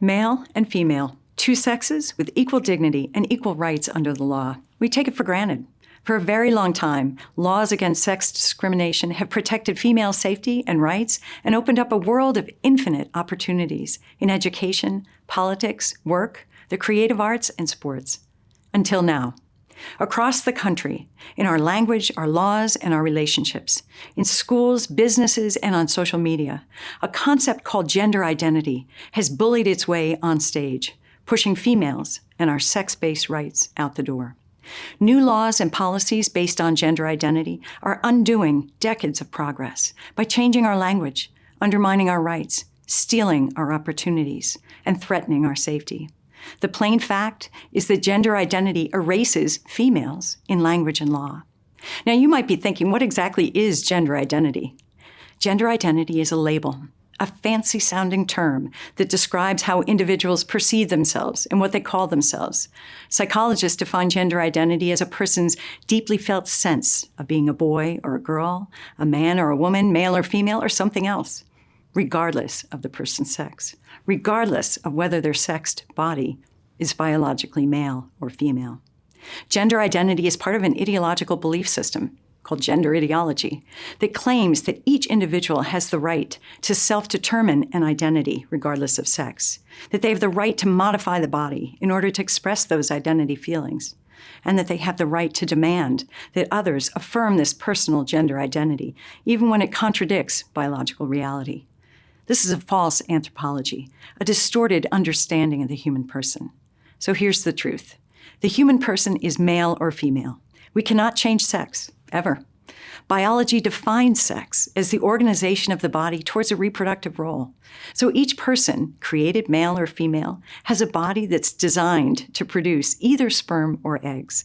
Male and female, two sexes with equal dignity and equal rights under the law. We take it for granted. For a very long time, laws against sex discrimination have protected female safety and rights and opened up a world of infinite opportunities in education, politics, work, the creative arts, and sports. Until now. Across the country, in our language, our laws, and our relationships, in schools, businesses, and on social media, a concept called gender identity has bullied its way on stage, pushing females and our sex-based rights out the door. New laws and policies based on gender identity are undoing decades of progress by changing our language, undermining our rights, stealing our opportunities, and threatening our safety. The plain fact is that gender identity erases females in language and law. Now, you might be thinking, what exactly is gender identity? Gender identity is a label, a fancy-sounding term that describes how individuals perceive themselves and what they call themselves. Psychologists define gender identity as a person's deeply felt sense of being a boy or a girl, a man or a woman, male or female, or something else, regardless of the person's sex, regardless of whether their sexed body is biologically male or female. Gender identity is part of an ideological belief system called gender ideology that claims that each individual has the right to self-determine an identity regardless of sex, that they have the right to modify the body in order to express those identity feelings, and that they have the right to demand that others affirm this personal gender identity, even when it contradicts biological reality. This is a false anthropology, a distorted understanding of the human person. So here's the truth. The human person is male or female. We cannot change sex, ever. Biology defines sex as the organization of the body towards a reproductive role. So each person, created male or female, has a body that's designed to produce either sperm or eggs.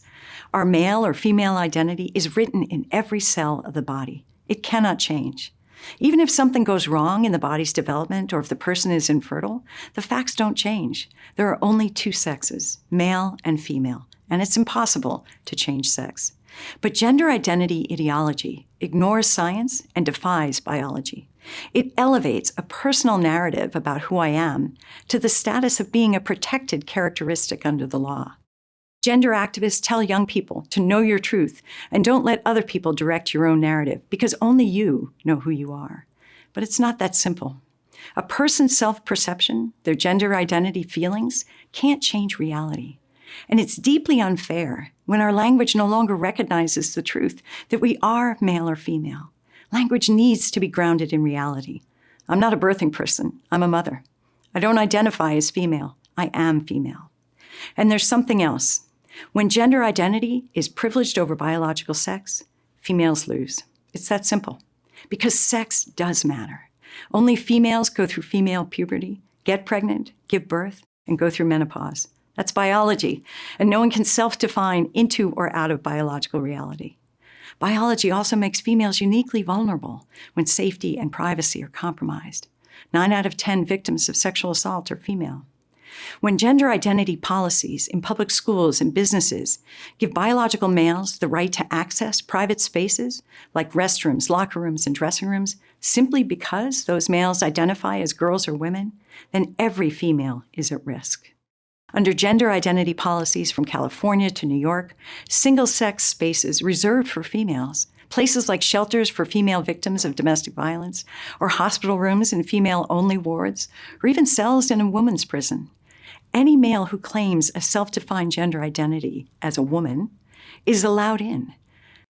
Our male or female identity is written in every cell of the body. It cannot change. Even if something goes wrong in the body's development or if the person is infertile, the facts don't change. There are only two sexes, male and female, and it's impossible to change sex. But gender identity ideology ignores science and defies biology. It elevates a personal narrative about who I am to the status of being a protected characteristic under the law. Gender activists tell young people to know your truth and don't let other people direct your own narrative because only you know who you are. But it's not that simple. A person's self-perception, their gender identity feelings, can't change reality. And it's deeply unfair when our language no longer recognizes the truth that we are male or female. Language needs to be grounded in reality. I'm not a birthing person. I'm a mother. I don't identify as female. I am female. And there's something else. When gender identity is privileged over biological sex, females lose. It's that simple. Because sex does matter. Only females go through female puberty, get pregnant, give birth, and go through menopause. That's biology, and no one can self-define into or out of biological reality. Biology also makes females uniquely vulnerable when safety and privacy are compromised. 9 out of 10 victims of sexual assault are female. When gender identity policies in public schools and businesses give biological males the right to access private spaces like restrooms, locker rooms, and dressing rooms simply because those males identify as girls or women, then every female is at risk. Under gender identity policies from California to New York, single-sex spaces reserved for females, places like shelters for female victims of domestic violence, or hospital rooms in female-only wards, or even cells in a woman's prison. Any male who claims a self-defined gender identity as a woman is allowed in.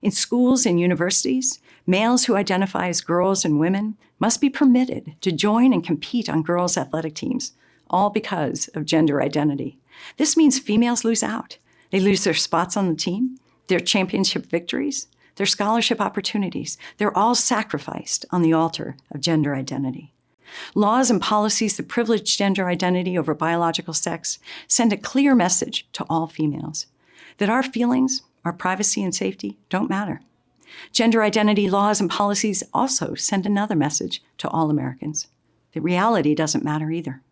In schools and universities, males who identify as girls and women must be permitted to join and compete on girls' athletic teams, all because of gender identity. This means females lose out. They lose their spots on the team, their championship victories, their scholarship opportunities. They're all sacrificed on the altar of gender identity. Laws and policies that privilege gender identity over biological sex send a clear message to all females that our feelings, our privacy and safety don't matter. Gender identity laws and policies also send another message to all Americans, that reality doesn't matter either.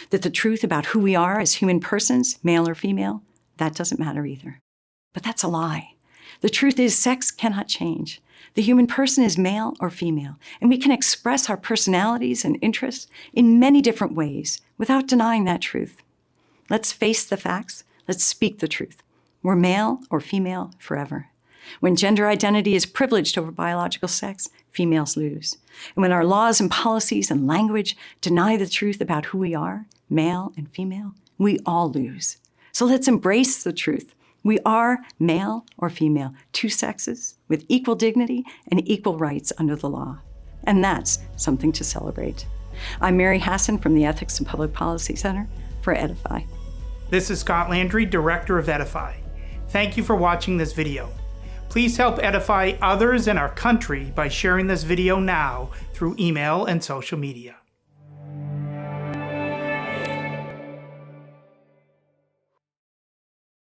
That the truth about who we are as human persons, male or female, that doesn't matter either. But that's a lie. The truth is sex cannot change. The human person is male or female, and we can express our personalities and interests in many different ways without denying that truth. Let's face the facts. Let's speak the truth. We're male or female forever. When gender identity is privileged over biological sex, females lose. And when our laws and policies and language deny the truth about who we are, male and female, we all lose. So let's embrace the truth. We are male or female, two sexes with equal dignity and equal rights under the law. And that's something to celebrate. I'm Mary Hasson from the Ethics and Public Policy Center for Edify. This is Scott Landry, Director of Edify. Thank you for watching this video. Please help edify others in our country by sharing this video now through email and social media.